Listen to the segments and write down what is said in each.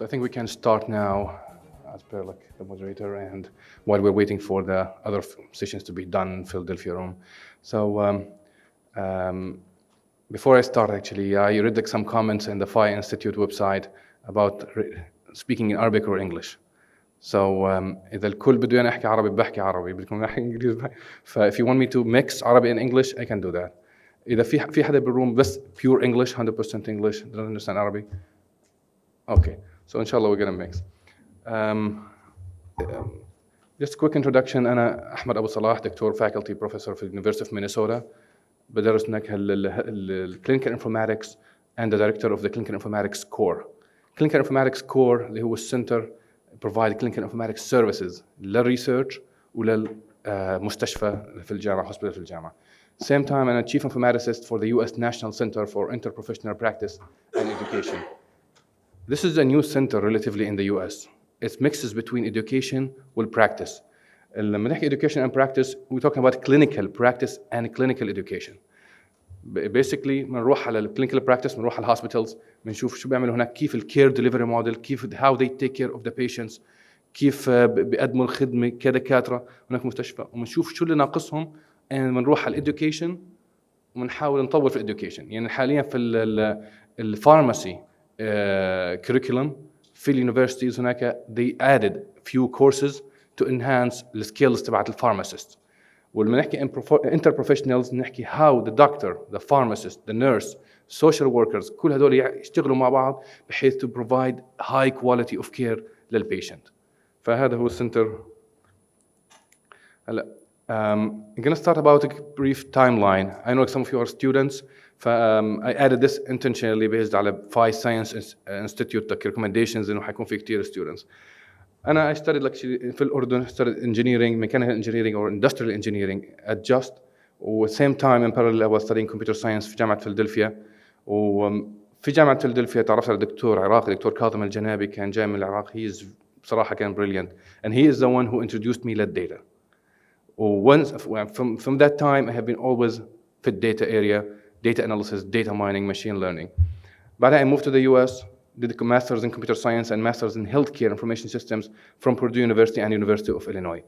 So I think we can start now, as per the moderator, and while we're waiting for the other sessions to be done in Philadelphia room. So before I start, actually, I read some comments in the FI Institute website about speaking in Arabic or English. So إذا الكل بده أنا أحكي عربي بحكي عربي، بدكم أحكي إنجليزي. If you want me to mix Arabic and English, I can do that. إذا في حدا بالروم بس pure English, 100% English, doesn't understand Arabic. Okay, so inshallah we're gonna mix. Just a quick introduction. أنا أحمد أبو صلاح، دكتور faculty professor في University of Minnesota. بدرس هناك clinical informatics and the director of the clinical informatics core. clinical informatics core اللي هو السنتر provide clinical informatics services للريسيرش وللمستشفى في الجامعة hospital في الجامعة. Same time I'm a chief informaticist for the U.S. National Center for Interprofessional Practice and Education. This is a new center relatively in the U.S. It mixes between education and practice. لما نحكي education and practice, we're talking about clinical practice and clinical education. Basically بنروح على clinical practice, بنروح على hospitals, بنشوف شو بيعملوا هناك, كيف care delivery model, كيف how they take care of the patients, كيف بيقدموا الخدمة كدكاترة هناك مستشفى, وبنشوف شو اللي ناقصهم, بنروح على education وبنحاول نطور في education. يعني حاليا في الفارماسي curriculum في الuniversities هناك they added few courses to enhance the skills تبعت الفارماسيست. ولما نحكي interprofessionals نحكي how the doctor, the pharmacist, the nurse, social workers كل هدول يشتغلوا مع بعض بحيث to provide high quality of care للpatient. فهذا هو السنتر. هلا I'm going to start about a brief timeline. I know some of you are students. I added this intentionally based على FI Science Institute recommendations إنه حيكون في كتير students. I studied في الأردن, studied engineering, mechanical engineering or industrial engineering at JUST. و same time in parallel I was studying computer science في جامعة فيلادلفيا. وفي جامعة فيلادلفيا تعرفت على دكتور عراقي, دكتور كاظم الجنابي, كان جاي من العراق. He is بصراحة كان brilliant. And he is the one who introduced me للدata. Once from that time I have been always في data area, data analysis, data mining, machine learning. بعدها I moved to the US, did a master's in computer science and master's in healthcare information systems from Purdue University and University of Illinois.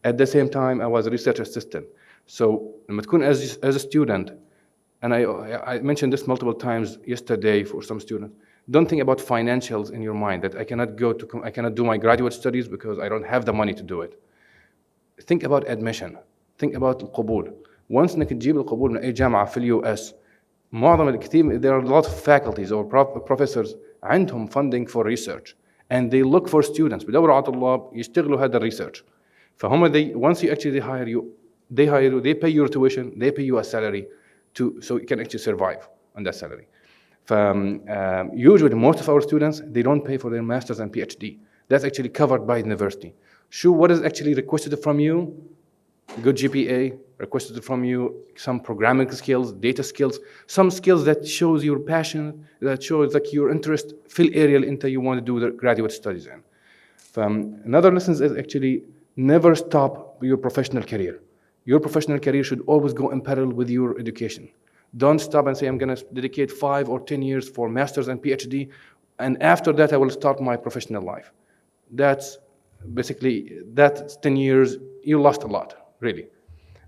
At the same time I was a research assistant. So لما تكون as a student, and I mentioned this multiple times yesterday for some students, don't think about financials in your mind that I cannot do my graduate studies because I don't have the money to do it. Think about admission. Think about القبول. Once انك تجيب القبول من اي جامعة في US, معظم الكثير there are a lot of faculties or professors عندهم funding for research and they look for students, بدوروا على طلاب يشتغلوا هذا الريسيرش. فهم once you actually hire you, they pay your tuition, they pay you a salary so you can actually survive on that salary. Usually most of our students, they don't pay for their masters and PhD. That's actually covered by the university. What is actually requested from you? Good GPA, requested from you some programming skills, data skills, some skills that shows your passion, that shows like your interest في الاريا اللي انت you want to do the graduate studies in. Another lesson is actually never stop your professional career. Your professional career should always go in parallel with your education. Don't stop and say I'm going to dedicate 5 or 10 years for masters and PhD, and after that I will start my professional life. That's basically that 10 years you lost a lot. Really.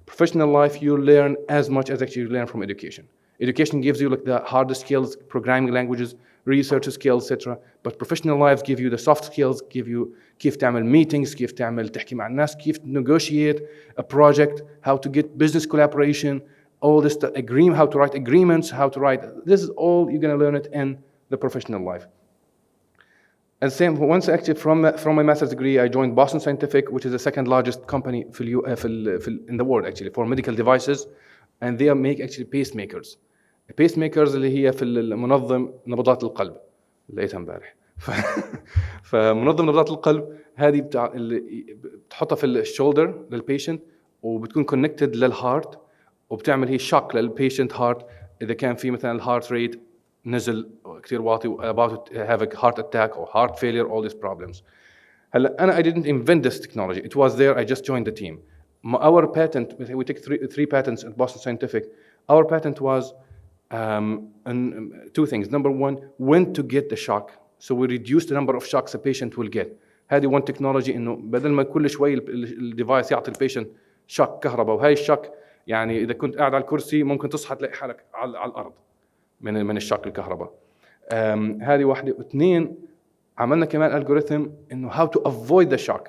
Professional life, you learn as much as actually you learn from education. Education gives you like the hard skills, programming languages, research skills, etc. But professional life give you the soft skills, give you كيف تعمل meetings, كيف تعمل تحكي مع الناس, كيف negotiate a project, how to get business collaboration, all this how to write agreements, how to write. This is all you're going to learn it in the professional life. And same, once actually from my master's degree, I joined Boston Scientific, which is the second largest company in the world actually for medical devices, and they make actually pacemakers. Pacemakers اللي هي في المنظم نبضات القلب لقيتها امبارح. فمنظم نبضات القلب هذه بتحطها في الشولدر للبيشنت وبتكون كونكتد للهارت وبتعمل هي شوك للبيشنت هارت اذا كان في مثلا الهارت ريت نزل كثير واطي about to have a heart attack or heart failure, all these problems. هلا I didn't invent this technology. It was there. I just joined the team. Our patent, we took three patents at Boston Scientific. Our patent was two things. Number one, when to get the shock so we reduce the number of shocks a patient will get. هذه one technology إنه بدل ما كل شوي الديفايس يعطي البيشنت شوك كهرباء، وهي الشوك يعني إذا كنت قاعد على الكرسي ممكن تصحى تلاقي حالك على الأرض من الشوك الكهرباء. هذه واحدة. واثنين، عملنا كمان algorithm إنه how to avoid the shock.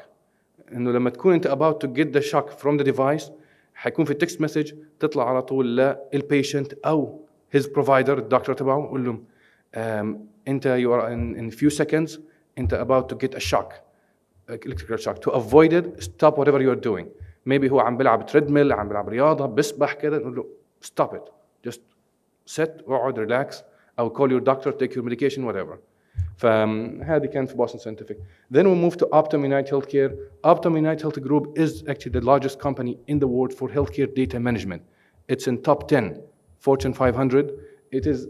إنه لما تكون أنت about to get the shock from the device حيكون في text message تطلع على طول للبيشنت أو his provider الدكتور تبعه، قول لهم أنت you are in few seconds أنت about to get a shock, electrical shock. To avoid it, stop whatever you are doing. Maybe هو عم بيلعب تريدميل، عم بيلعب رياضة، بسبح كده، نقول له stop it. Just sit, اقعد, relax. أو call your doctor, take your medication, whatever. فهذه كانت في Boston Scientific. Then we moved to Optum United Healthcare. Optum United Health Group is actually the largest company in the world for healthcare data management. It's in top 10, Fortune 500. It is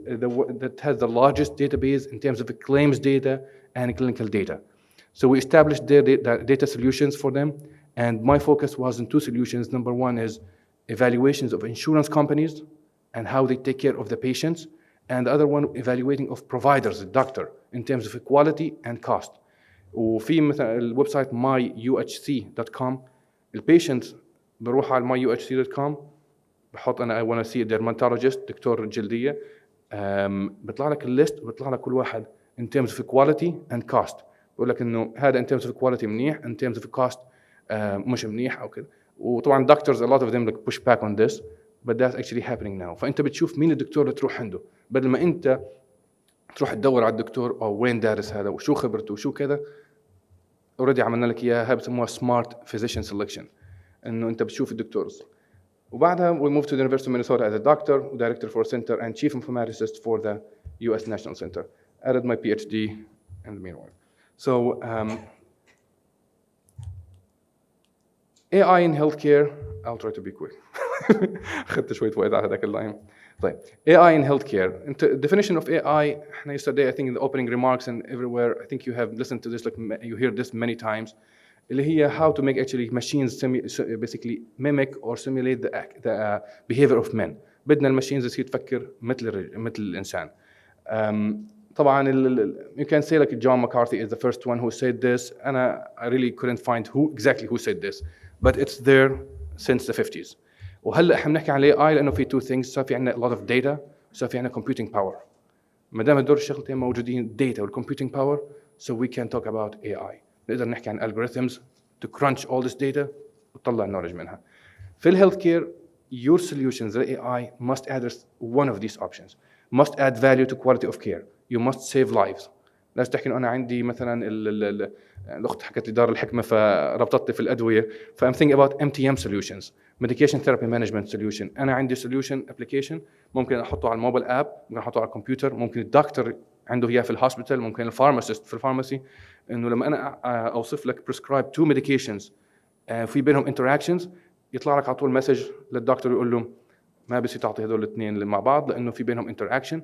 that has the largest database in terms of claims data and clinical data. So we established their data solutions for them, and my focus was in two solutions. Number one is evaluations of insurance companies and how they take care of the patients, and the other one evaluating of providers, the doctor, in terms of quality and cost. وفي مثلا الويب سايت myuhc.com، البيشنتس بروح على myuhc.com بحط انا I want to see a dermatologist، دكتور جلديه، بيطلع لك الليست وبيطلع لك كل واحد in terms of quality and cost. بقول لك انه هذا in terms of quality منيح، in terms of cost مش منيح او كده. وطبعا doctors a lot of them like push back on this, but that's actually happening now. فانت بتشوف مين الدكتور اللي تروح عنده بدل ما انت تروح تدور على الدكتور او وين دارس هذا وشو خبرته وشو كذا. اوريدي عملنا لك اياها، بسموها smart physician selection، انه انت بتشوف الدكتور. وبعدها we moved to the University of Minnesota as a doctor, director for center and chief informaticist for the U.S. National Center. Added my PhD in the meanwhile. So AI in healthcare, I'll try to be quick. أخذت شوية وقت على هذاك اللاين. طيب AI in healthcare. Definition of AI. Yesterday I think in the opening remarks and everywhere I think you have listened to this, like you hear this many times. اللي هي how to make actually machines basically mimic or simulate the behavior of men. بدنا الماشينز تصير تفكر مثل الإنسان. طبعا you can say like John McCarthy is the first one who said this. I really couldn't find who said this, but it's there since the 50s. وهلا احنا بنحكي عن AI لانه في two things. صار في عندنا a lot of data، صار في عندنا computing power. ما دام هدول الشغلتين موجودين data وال computing power, so we can talk about AI. نقدر نحكي عن algorithms to crunch all this data وتطلع knowledge منها. في ال healthcare, your solutions, the AI must address one of these options. Must add value to quality of care. You must save lives. لازم تحكي انه انا عندي مثلا الاخت حكت لي دار الحكمه فربطت في الادويه، I'm thinking about MTM solutions, medication therapy management solution. انا عندي solution application ممكن احطه على الموبايل اب، ممكن احطه على الكمبيوتر، ممكن الدكتور عنده اياه في الهوسبيتال، ممكن الفارماسيست في الفارماسي. انه لما انا اوصف لك prescribe two medications في بينهم interactions، يطلع لك على طول مسج للدكتور يقول له ما بصير تعطي هذول الاثنين مع بعض لانه في بينهم interaction،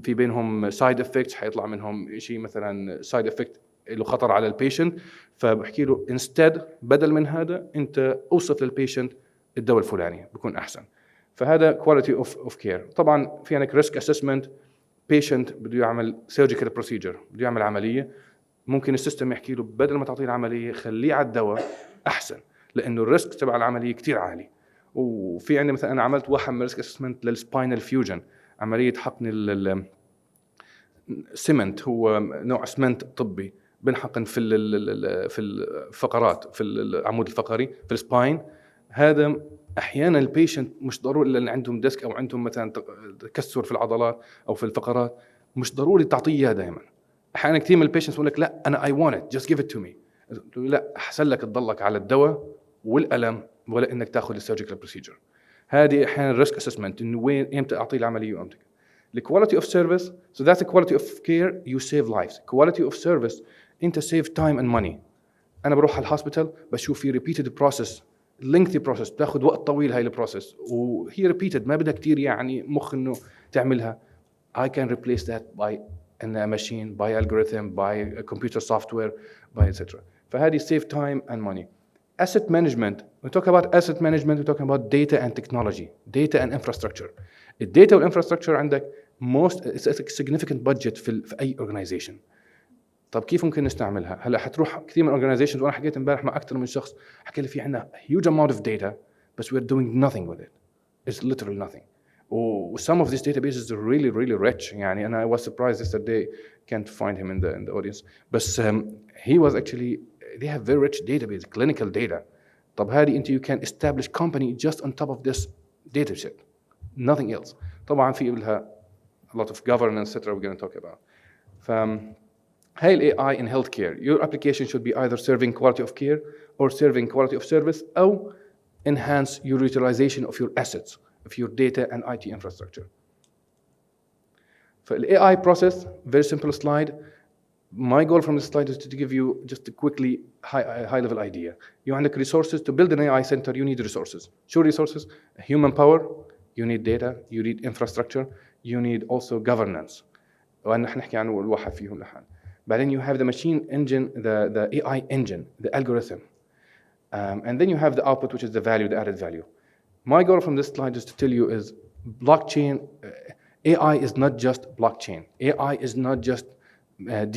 في بينهم سايد افكتس، حيطلع منهم شيء مثلا سايد افكت له خطر على البيشنت. فبحكي له انستد بدل من هذا انت اوصف للبيشنت الدواء الفلاني بكون احسن. فهذا كواليتي اوف كير. طبعا في عندك ريسك اسسمنت. بيشنت بده يعمل سيرجيكال بروسيجر، بده يعمل عمليه، ممكن السيستم يحكي له بدل ما تعطيه العمليه خليه على الدواء احسن، لانه الريسك تبع العمليه كثير عالي. وفي عندي مثلا انا عملت واحد من ريسك اسسمنت للسباينال فيوجن، عمليه حقن السمنت، هو نوع اسمنت طبي بنحقن في الفقرات، في العمود الفقري في السباين. هذا احيانا البيشنت مش ضروري لان عندهم ديسك او عندهم مثلا تكسر في العضلات او في الفقرات، مش ضروري تعطيه اياه دائما. احيانا كثير من البيشنتس بقول لك لا انا اي وانت جاست جيف ات تو مي. لا، احسن لك تضلك على الدواء والالم ولا انك تاخذ السيرجيكال بروسيجر. هذه احيانا الريسك اسسمنت، انه وين امتى اعطيه العمليه وامتى. الكواليتي اوف سيرفيس، so that's the quality of care, you save lives. quality of service انت save time and money. انا بروح على الهوسبيتال بشوف في repeated process، lengthy process، بتاخذ وقت طويل هاي البروسيس، وهي repeated ما بدها كثير يعني مخ انه تعملها. I can replace that by a machine, by algorithm, by computer software, by etc. فهذه save time and money. Asset management, we talk about asset management, we're talking about data and technology, data and infrastructure. الداتا والانفراستراكشر عندك it's a significant budget في أي organization. طب كيف ممكن نستعملها؟ هلا حتروح كثير من organizations، وانا حكيت امبارح مع اكثر من شخص حكى لي في عندنا huge amount of data but we're doing nothing with it. It's literally nothing. Some of these databases are really really rich يعني and I was surprised yesterday can't find him in the audience but he was actually they have very rich database clinical data. طب هذه انت you can establish company just on top of this data set, nothing else. طبعا في لها a lot of governance etc. we're going to talk about. هاي ال AI in healthcare, your application should be either serving quality of care or serving quality of service أو enhance your utilization of your assets, of your data and IT infrastructure. For the AI process, very simple slide. My goal from this slide is to give you just a quickly high level idea. You need resources to build an AI center. You need resources. Show resources, human power. You need data. You need infrastructure. You need also governance. ونحن نحكي عنه الواحد فيهم لحال. بعدين you have the machine engine, the AI engine, the algorithm. And then you have the output, which is the value, the added value. My goal from this slide is to tell you is blockchain, AI is not just blockchain. AI is not just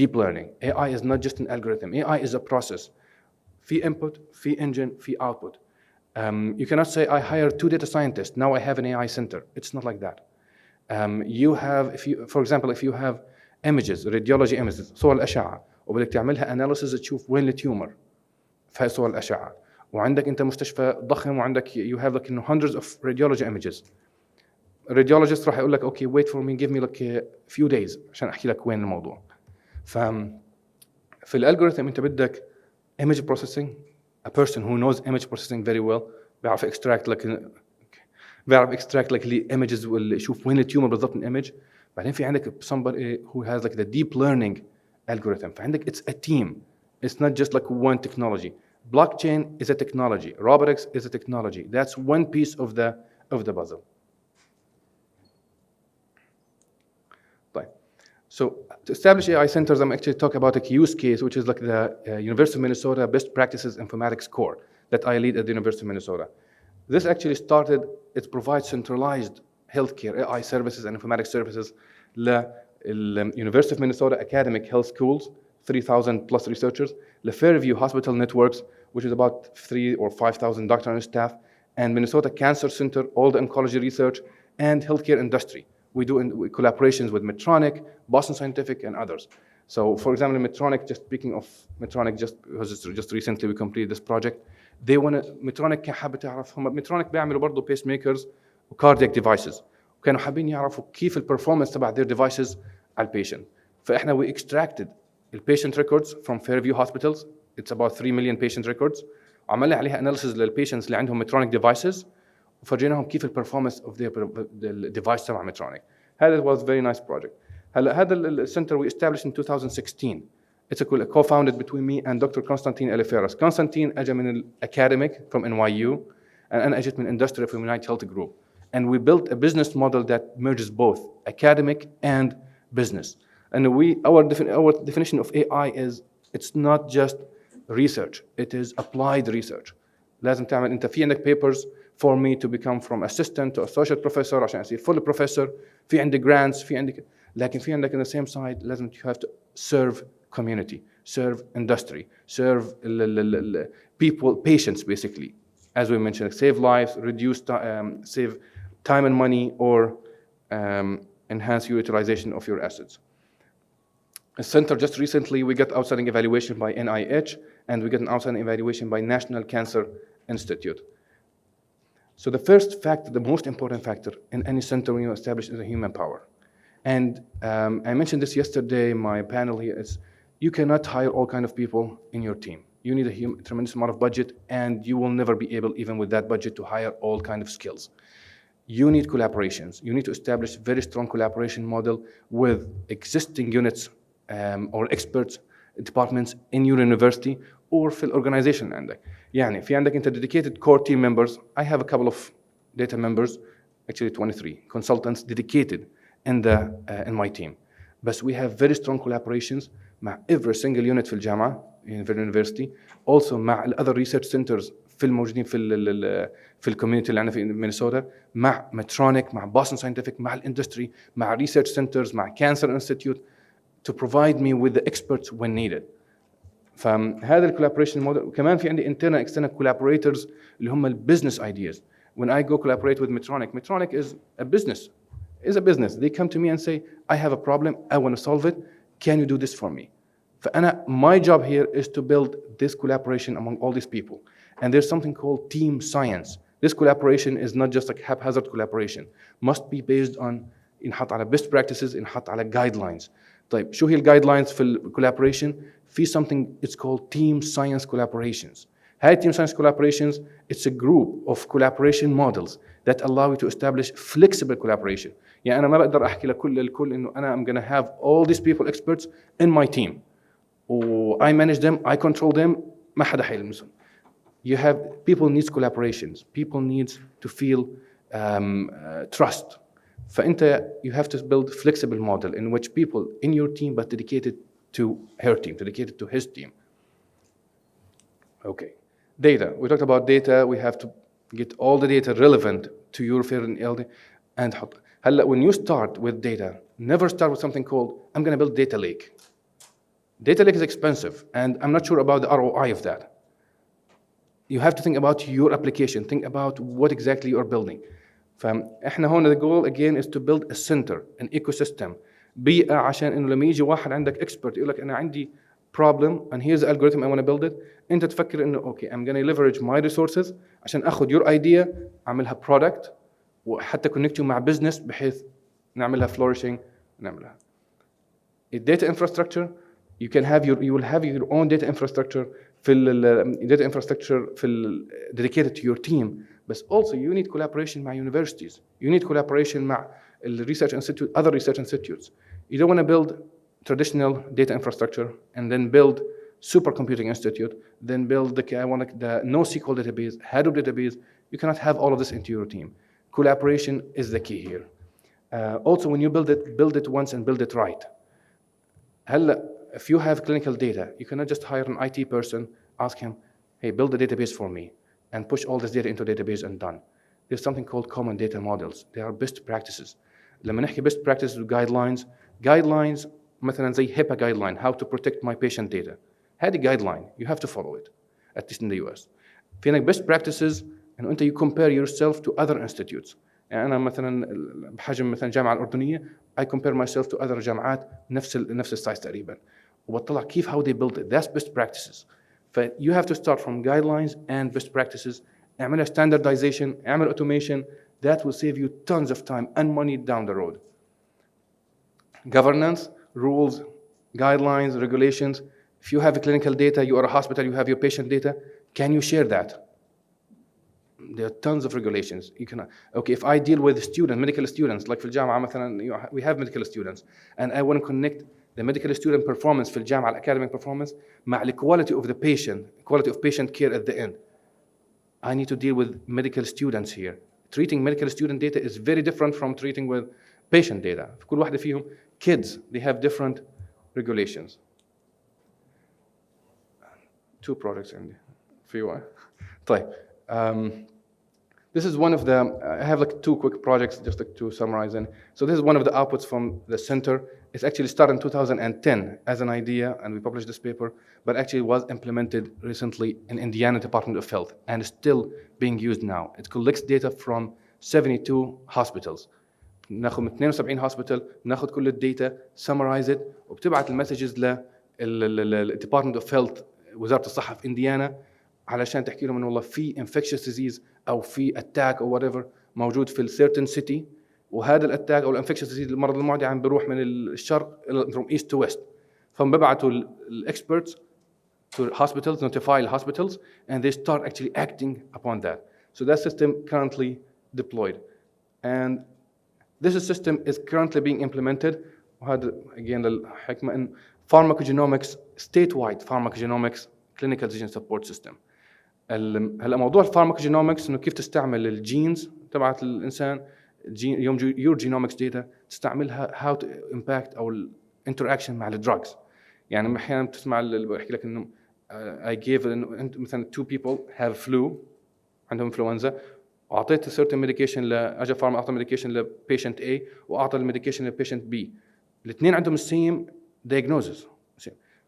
deep learning. AI is not just an algorithm. AI is a process. Fee input, fee engine, fee output. You cannot say, I hired 2 data scientists, now I have an AI center. It's not like that. You have, for example, if you have images, radiology images, صور الأشعة وبدك تعملها analysis تشوف وين التيومر في صور الأشعة وعندك أنت مستشفى ضخم وعندك you have like hundreds of radiology images. الراديولوجيست راح يقول لك okay wait for me give me like a few days عشان أحكي لك وين الموضوع. في الالجوريثم أنت بدك image processing, a person who knows image processing very well بيعرف extract like the images ويشوف وين التيومر بالضبط من image. بعدين في عندك somebody who has like the deep learning algorithm. فعندك it's a team. It's not just like one technology. Blockchain is a technology. Robotics is a technology. That's one piece of the puzzle. طيب. So to establish AI centers, I'm actually talking about a use case, which is like the University of Minnesota Best Practices Informatics Core that I lead at the University of Minnesota. This actually started, it provides centralized healthcare AI services and informatics services the University of Minnesota Academic Health Schools, 3,000 plus researchers, the Fairview Hospital Networks, which is about 3,000 or 5,000 doctors and staff, and Minnesota Cancer Center, all the oncology research, and healthcare industry. We do collaborations with Medtronic, Boston Scientific, and others. So, for example, Medtronic, just speaking of Medtronic, just recently we completed this project. They want to, Medtronic حابة تعرف هم Medtronic بيعملوا برضه pace makers وcardiac devices. وكانوا حابين يعرفوا كيف البرفورمانس تبع their devices على البيشنت. فإحنا we extracted the patient records from Fairview hospitals. It's about 3 million patient records. وعملنا عليها analysis للبيشنتس اللي عندهم Medtronic devices وفرجيناهم كيف البرفورمانس of their device تبع Medtronic. هذا was very nice project. هلا هذا السنتر we established in 2016. It's co-founded between me and Dr. Constantine Eliferas. Constantine أجا من academic from NYU and أنا أجيت من industry from United Health Group. And we built a business model that merges both academic and business. And our definition of AI is it's not just research, it is applied research. لازم تعمل أنت في عندك papers for me to become from assistant to associate professor عشان أصير full professor. في عندك grants في عندك لكن في عندك on the same side لازم you have to serve community, serve industry, serve people, patients basically. As we mentioned, save lives, reduce save time and money, or enhance your utilization of your assets. A center just recently, we got outstanding evaluation by NIH, and we got an outstanding evaluation by National Cancer Institute. So the first factor, the most important factor in any center when you establish is a human power. And I mentioned this yesterday, my panel here is, you cannot hire all kinds of people in your team. You need a tremendous amount of budget, and you will never be able, even with that budget, to hire all kinds of skills. You need collaborations. You need to establish a very strong collaboration model with existing units or experts, departments in your university or في الorganization عندك. يعني في عندك أنت dedicated core team members. I have a couple of data members, actually 23 consultants dedicated in my team. But we have very strong collaborations مع every single unit في الجامعة في الuniversity. Also مع other research centers في الموجودين في الكوميونتي اللي عندنا في مينيسوتا مع ميدترونيك مع بوسطن ساينتفك مع الاندستري مع ريسيرش سنترز مع كانسر انستيتيوت to provide me with the experts when needed. فهذا الكولابوريشن موديل. وكمان في عندي internal external collaborators اللي هم البزنس ideas. When I go collaborate with Medtronic is a business. They come to me and say, I have a problem, I want to solve it, can you do this for me? فأنا my job here is to build this collaboration among all these people. And there's something called team science. This collaboration is not just like haphazard collaboration. Must be based on ينحط على best practices, ينحط على guidelines. طيب شو هي الجايدلاينز في الكولابوريشن؟ في something it's called team science collaborations. هاي team science collaborations, it's a group of collaboration models that allow you to establish flexible collaboration. يعني أنا ما بقدر أحكي للكل إنه أنا I'm gonna have all these people experts in my team. I manage them, I control them, ما حدا حيلمسهم. You have people needs collaborations. People needs to feel trust. فأنت you have to build flexible model in which people in your team but dedicated to her team, dedicated to his team. Okay, data. We talked about data. We have to get all the data relevant to your field and LD and حط. هلا when you start with data, never start with something called I'm going to build data lake. Data lake is expensive, and I'm not sure about the ROI of that. You have to think about your application. Think about what exactly you are building. فاحنا هون the goal again is to build a center, an ecosystem. بيئة عشان انه لما يجي واحد عندك expert يقول لك انا عندي problem and here's the algorithm I want to build it. انت تفكر انه okay I'm going to leverage my resources عشان اخذ your idea اعملها product وحتى connect you مع business بحيث نعملها flourishing نعملها. Data infrastructure you will have your own data infrastructure في data infrastructure في dedicated to your team. But also you need collaboration مع universities. You need collaboration مع research institute, other research institutes. You don't want to build traditional data infrastructure and then build supercomputing institute, then build the NoSQL database, Hadoop database. You cannot have all of this into your team. Collaboration is the key here. Also, when you build it once and build it right. If you have clinical data, you cannot just hire an IT person, ask him, hey, build a database for me, and push all this data into a database and done. There's something called common data models. They are best practices. لما نحكي best practices guidelines مثلا زي HIPAA guideline, how to protect my patient data. هذه guideline, you have to follow it, at least in the US. في هناك best practices إنه أنت you compare yourself to other institutes. يعني أنا مثلا بحجم مثلا الجامعة الأردنية I compare myself to other جامعات نفس السايز تقريبا وبطلع كيف how they build it. That's best practices. You have to start from guidelines and best practices. اعملها standardization, اعمل automation. That will save you tons of time and money down the road. Governance, rules, guidelines, regulations. If you have clinical data, you are a hospital, you have your patient data, can you share that? There are tons of regulations. You cannot. Okay, if I deal with medical students, like في الجامعة مثلا, we have medical students, and I want to connect the medical student performance في الجامعة, academic performance, مع the quality of the patient, quality of patient care at the end. I need to deal with medical students here. Treating medical student data is very different from treating with patient data. في كل واحدة فيهم, kids, they have different regulations. 2 projects عندي. في طيب. This is one of the, I have like 2 quick projects just like to summarize. And so this is one of the outputs from the center. It's actually started in 2010 as an idea, and we published this paper, but actually was implemented recently in Indiana Department of Health and is still being used now. It collects data from 72 hospitals. ناخذ من 72 hospital, ناخذ كل الداتا, summarize it, وبتبعت المسجز لل Department of Health, وزارة الصحة في إنديانا, علشان تحكي لهم إنه والله في infectious disease أو في attack أو whatever موجود في certain city, وهذا الاتاك أو infectious disease المرض المعدي عم بيروح من الشرق from east to west. فهم ببعتوا experts to hospitals, notify hospitals, and they start actually acting upon that. So that system currently deployed, and this system is currently being implemented. وهذا again الحكمة إن pharmacogenomics, statewide pharmacogenomics clinical decision support system. هلا موضوع الفارماكوجينومكس انه كيف تستعمل الجينز تبعت الانسان يوم your genomics data تستعملها how to impact او الانتراكشن مع الدراجز. يعني احيانا بتسمع بحكي لك انه I gave انه مثلا 2 people have flu, عندهم انفلونزا, واعطيت certain medication اجى فارما اعطى medication لبيشنت A واعطى الميديكيشن لبيشنت B. الاثنين عندهم السيم diagnosis.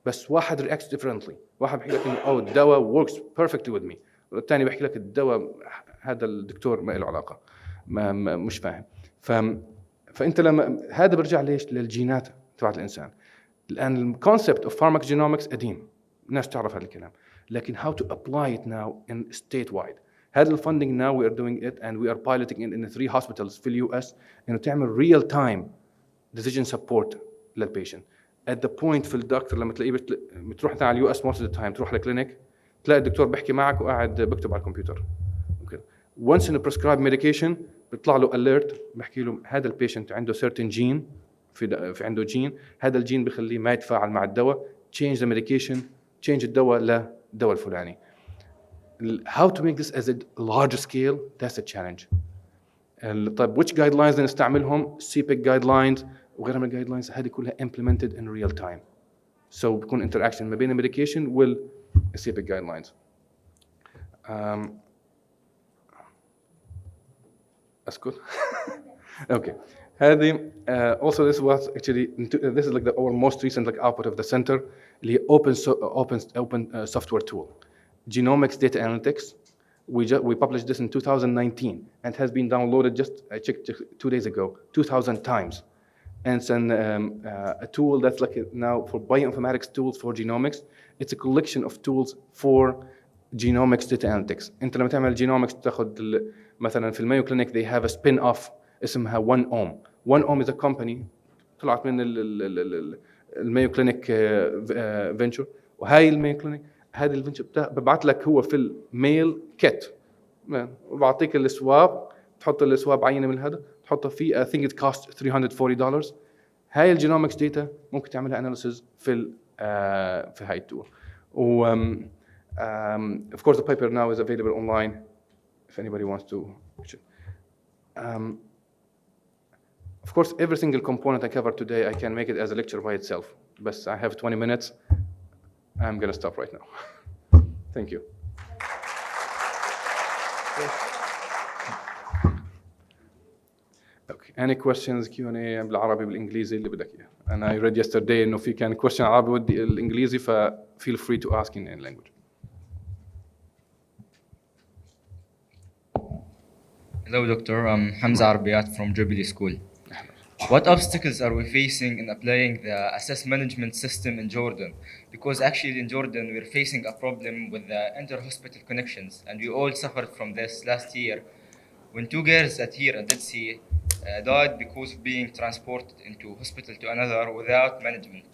بس واحد reacts differently. واحد بيحكي لك إنه الدواء works perfectly with me. والثاني بيحكي لك الدواء هذا الدكتور ما له علاقة. مش فاهم. فأنت لما هذا برجع ليش للجينات تبعت الإنسان. الآن الكونسبت of pharmacogenomics قديم. الناس تعرف هذا الكلام. لكن how to apply it now in statewide. هذا الفunding now we are doing it and we are piloting it in 3 hospitals في US إنه تعمل real time decision support للبيشنت. at the point في الدكتور لما تلاقيه بتروح على اليو اس most of the time تروح لكلينيك تلاقي الدكتور بيحكي معك وقاعد بكتب على الكمبيوتر. once in a prescribed medication بيطلع له alert بحكي له هذا البيشنت عنده certain gene في عنده جين هذا الجين بيخليه ما يتفاعل مع الدواء change the medication change الدواء للدواء الفلاني. how to make this as a large scale that's a challenge. طيب which guidelines نستعملهم CPIC guidelines وغيرها من الجايدلاينز هذه كلها implemented in real time. so بيكون interaction ما بين الميديكيشن والCPIC guidelines. اسكت. okay. هذه also this was actually this is like our most recent like output of the center اللي هي open software tool genomics data analytics. We published this in 2019 and has been downloaded just I checked 2 days ago 2,000 times. And it's a tool that's like now for bioinformatics tools for genomics. It's a collection of tools for genomics data analytics. أنت لما تعمل genomics تأخذ مثلا في المايو كلينيك they have a spin-off اسمها 1Ohm. 1Ohm is a company طلعت من المايو كلينيك venture وهاي المايو كلينيك هذه الفينشر ببعث لك هو في الميل كيت وبعطيك السواب تحط السواب عينة من هذا تحطها في I think it costs $340. هاي الجينومكس داتا ممكن تعملها اناليسيز في هاي التول. Of course the paper now is available online if anybody wants to. Of course every single component I covered today I can make it as a lecture by itself. But I have 20 minutes. I'm going to stop right now. Thank you. Okay. Any questions Q&A بالعربي بالإنجليزي اللي بدك إياه. And I read yesterday إنه في كان question عربي والإنجليزي ف feel free to ask in any language. Hello, Doctor. I'm Hamza Arbiyat from Jubilee School. What obstacles are we facing in applying the assess management system in Jordan? Because actually in Jordan we're facing a problem with the inter-hospital connections, and we all suffered from this last year when 2 girls here at Dead Sea died because of being transported into hospital to another without management.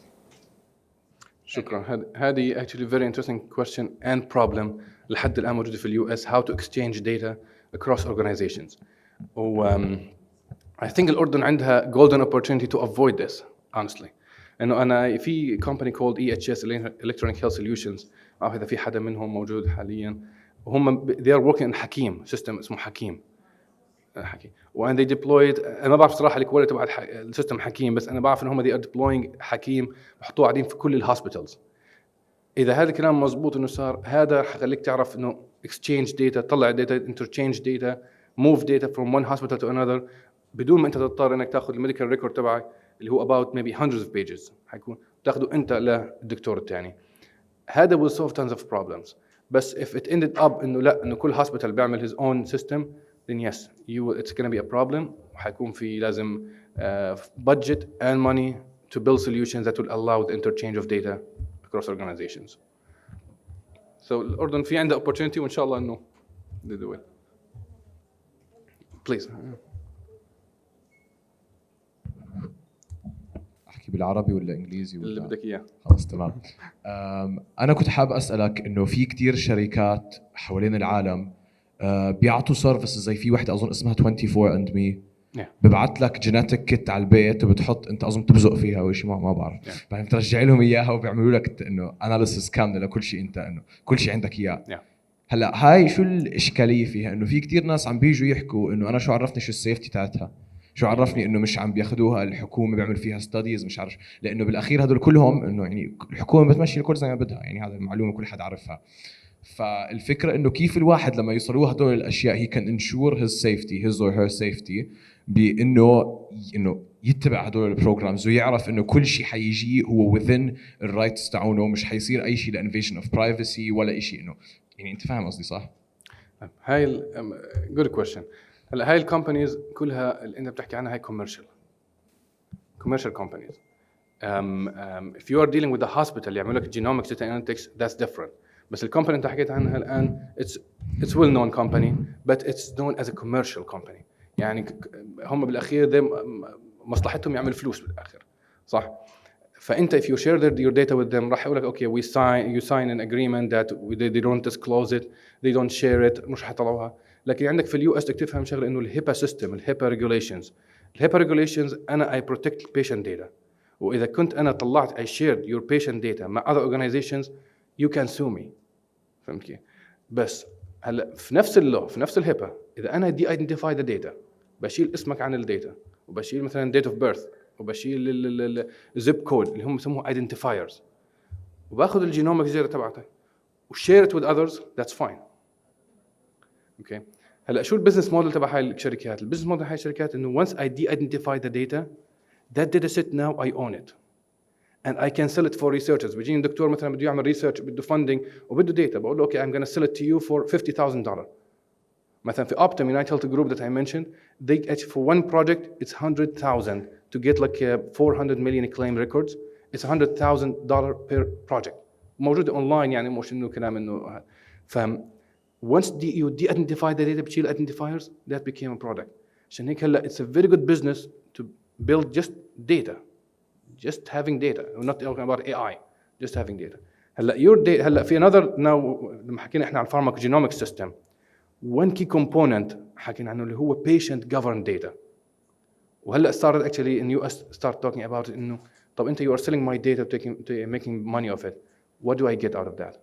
شكرا. هذه actually very interesting question and problem لحد الآن موجودة في US how to exchange data across organizations. I think الأردن عندها golden opportunity to avoid this honestly. إنه أنا في company called EHS Electronic Health Solutions أو إذا في حدا منهم موجود حاليا وهم they are working in حكيم system اسمه حكيم. and they deployed أنا ما بعرف صراحة الكواليتي تبع السيستم حكيم بس أنا بعرف إن هم they are deploying حكيم بحطوه قاعدين في كل الهوسبيتالز. إذا هذا الكلام مزبوط إنه صار هذا حخليك تعرف إنه exchange data طلع data interchange data move data from one hospital to another بدون ما أنت تضطر إنك تأخذ الميديكال ريكورد تبعك اللي هو about maybe hundreds of pages حيكون تأخذه أنت للدكتور الثاني. هذا will solve tons of problems. بس if it ended up إنه لا إنه كل hospital بيعمل his own system then yes it's going to be a problem وحيكون في لازم budget and money to build solutions that will allow the interchange of data across organizations. So الأردن في عنده opportunity وإن شاء الله إنه they do it. Please. احكي بالعربي ولا انجليزي ولا اللي بدك اياه. خلاص تمام. انا كنت حابب اسالك انه في كتير شركات حوالين العالم بيعطوا سيرفيسز زي في وحده اظن اسمها 24 and me ببعث لك جيناتيك كيت على البيت وبتحط انت اظن بتبزق فيها او شيء ما بعرف بعدين بترجع لهم اياها وبيعملوا لك انه اناليسيس كامله لكل شيء انت انه كل شيء عندك اياه. هلا هاي شو الاشكاليه فيها انه في كتير ناس عم بيجوا يحكوا انه انا شو عرفني شو السيفتي تاعتها شو عرفني انه مش عم بياخذوها الحكومه بيعمل فيها ستاديز مش عارف لانه بالاخير هدول كلهم انه يعني الحكومه بتمشي الكل زي ما بدها يعني هذا المعلومه كل حد عارفها. فالفكره انه كيف الواحد لما يوصلوا هدول الاشياء هي كان انشور هيز سيفتي هيز اور هير سيفتي بانه يتبع هدول البروجرامز ويعرف انه كل شيء حيجي هو within الرايتس تاعونه، مش حيصير اي شيء لانفيجن اوف برايفسي ولا شيء. انه يعني انت فاهم قصدي صح؟ هاي جود كويشن. هلا هاي الكومبانيز كلها اللي انت بتحكي عنها هاي commercial companies. If you are dealing with the hospital اللي يعملوا لك genomics data analytics, that's different. بس الكومباني انت حكيت عنها الان it's well known company but it's known as a commercial company. يعني هم بالاخير مصلحتهم يعملوا فلوس بالاخر، صح؟ فانت if you share your data with them راح يقول لك okay you sign an agreement that they don't disclose it, they don't share it، مش حيطلعوها. لكن عندك في اليو اس بدك تفهم شغله انه الهيبا سيستم، الهيبا ريجوليشنز انا I protect patient data. واذا كنت انا طلعت I shared your patient data مع other organizations you can sue me. فهمت كيف؟ بس هلا في نفس اللو في نفس الهيبا اذا انا دي identify the data، بشيل اسمك عن الداتا وبشيل مثلا date of birth وبشيل الزيب كود اللي هم بسموه identifiers، وباخذ الجينومك داتا تبعتك وshare it with others, that's fine. اوكي هلا شو البزنس موديل تبع هاي الشركات؟ البزنس موديل هاي الشركات انه once I de-identify the data, that data set now I own it and I can sell it for researchers. بيجيني دكتور مثلا بده يعمل ريسيرش بده funding وبده داتا، بقول له اوكي I'm going to sell it to you for $50,000. مثلا في Optum United Health Group that I mentioned, they actually for one project it's 100,000 to get like 400 million claim records. It's $100,000 per project. موجود online يعني مش انه كلام انه فهم. Once you de-identify the data بتشيل identifiers, that became a product. عشان هيك هلا it's a very good business to build just data, just having data. We're not talking about AI, just having data. هلا your data هلا في another now لما حكينا احنا عن pharmacogenomic system, one key component حكينا عنه اللي هو patient governed data. وهلا started actually in US start talking about انه طب انت you are selling my data making money of it. What do I get out of that?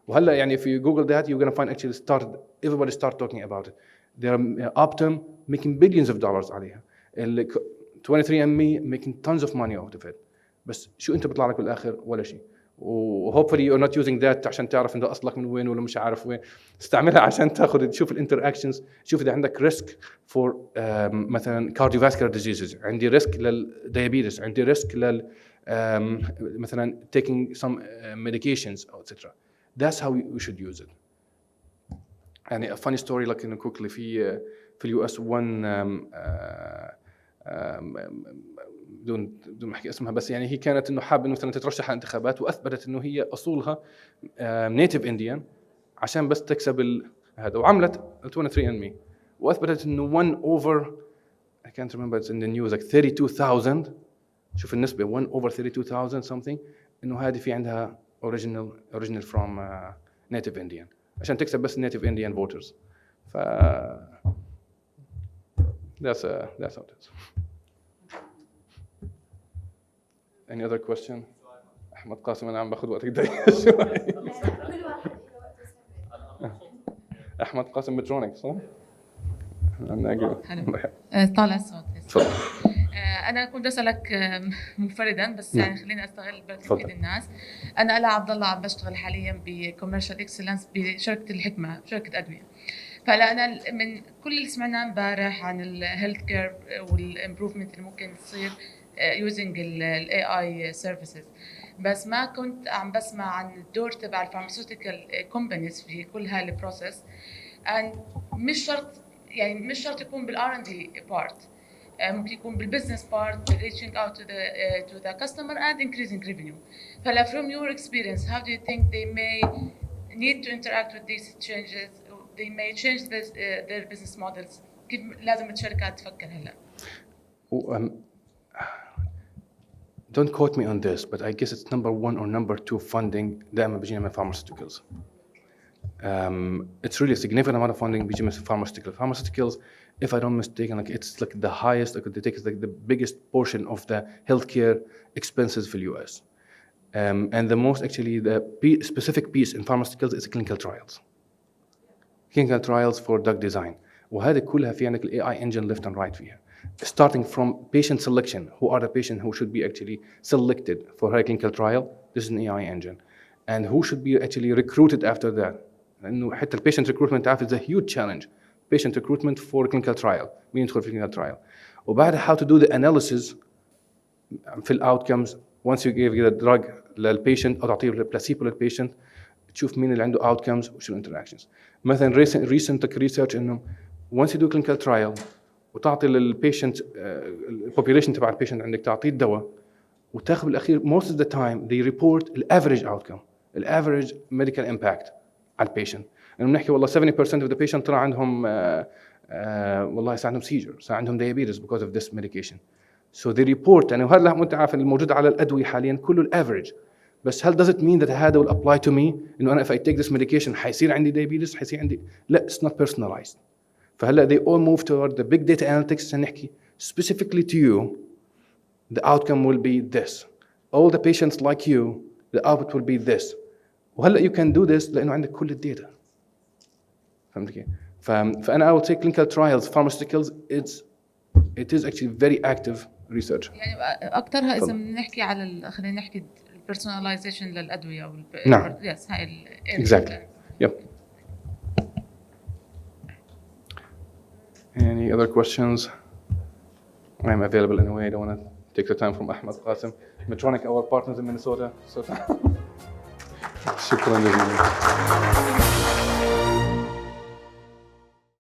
وهلا يعني if you Google that you're gonna find actually everybody start talking about it. There are Optum making billions of dollars عليها. 23andMe making tons of money out of it. بس شو انت بيطلع لك بالاخر؟ ولا شيء. وhopefully you're not using that عشان تعرف انت اصلك من وين ولا مش عارف وين. استعملها عشان تشوف الانتراكشنز، شوف اذا عندك ريسك فور مثلا cardiovascular diseases، عندي ريسك للديابيتس، عندي ريسك لل مثلا taking some medications or etc. That's how we should use it. يعني a funny story like in quickly في اليو اس one بدون ما احكي اسمها، بس يعني هي كانت انه حابه انه مثلا تترشح على الانتخابات واثبتت انه هي اصولها نيتيف انديان عشان بس تكسب هذا، وعملت 23andMe واثبتت انه 1 over I can't remember it's in the news like 32,000. شوف النسبه 1 over 32,000 something، انه هذه في عندها original from native Indian عشان تكسب بس native Indian voters. ف that's how it is. Any other question? أحمد قاسم أنا عم باخذ وقت كده شوي. أحمد قاسم مترونيك صح؟ طالع الصوت. تفضل. أنا كنت أسألك منفردا بس يعني خليني أستغل بركة الناس. أنا ألا عبد الله عم بشتغل حاليا بكوميرشال إكسلنس بشركة الحكمة، شركة أدوية. فهلا أنا من كل اللي سمعناه امبارح عن الهيلث كير والإمبروفمنت اللي ممكن تصير using ال AI services، بس ما كنت عم بسمع عن الدور تبع الفارماسيوتيكال كومبانيز في كل هاي البروسيس. مش شرط يكون بالR&D part، ممكن يكون بالبزنس part reaching out to the customer and increasing revenue. فلا from your experience how do you think they may need to interact with these changes, they may change their business models؟ كيف لازم الشركات تفكر هلا؟ Don't quote me on this, but I guess it's number 1 or number 2 funding دائما بيجينا من pharmaceuticals. It's really a significant amount of funding بيجي من pharmaceuticals. If I don't mistaken, like it's like the highest, like they take like the biggest portion of the healthcare expenses في US. And the most actually the specific piece in pharmaceuticals is clinical trials. Clinical trials for drug design. وهذه كلها في عندك ال AI engine left and right فيها. Starting from patient selection, who are the patient who should be actually selected for her clinical trial, this is an AI engine. And who should be actually recruited after that. لأنه حتى patient recruitment تعرف is a huge challenge. Patient recruitment for clinical trial, مين يدخل في clinical trial. وبعدها how to do the analysis في الاوتكمز. once you give the drug للبيشنت او تعطيه بلاسيبو للبيشنت تشوف مين اللي عنده outcomes وشو الانتراكشنز. مثلا recent research انه once you do clinical trial وتعطي للبيشنت البوبيوليشن تبع البيشنت عندك تعطيه الدواء وتاخذ بالاخير most of the time they report الافريج outcome الافريج medical impact على البيشنت. يعني بنحكي والله 70% of the patient طلع عندهم والله صار عندهم seizure صار عندهم diabetes because of this medication. So they report يعني وهذا انت عارف الموجود على الادويه حاليا كله الافريج. بس هل does it mean that هذا will apply to me انه انا if I take this medication حيصير عندي diabetes حيصير عندي لا it's not personalized. فهلا they all move toward the big data analytics نحكي specifically to you the outcome will be this. All the patients like you the output will be this. وهلا you can do this لانه عندك كل الداتا. فهمت كيف؟ فانا I would say clinical trials pharmaceuticals it is actually very active research. يعني اكثرها اذا بنحكي على خلينا نحكي البيرسوناليزيشن للادويه او نعم. يس هاي exactly. Yep. Any other questions? I'm available anyway. I don't want to take the time from Ahmad Qasim. Medtronic, our partners in Minnesota. So شكرا جزيلا.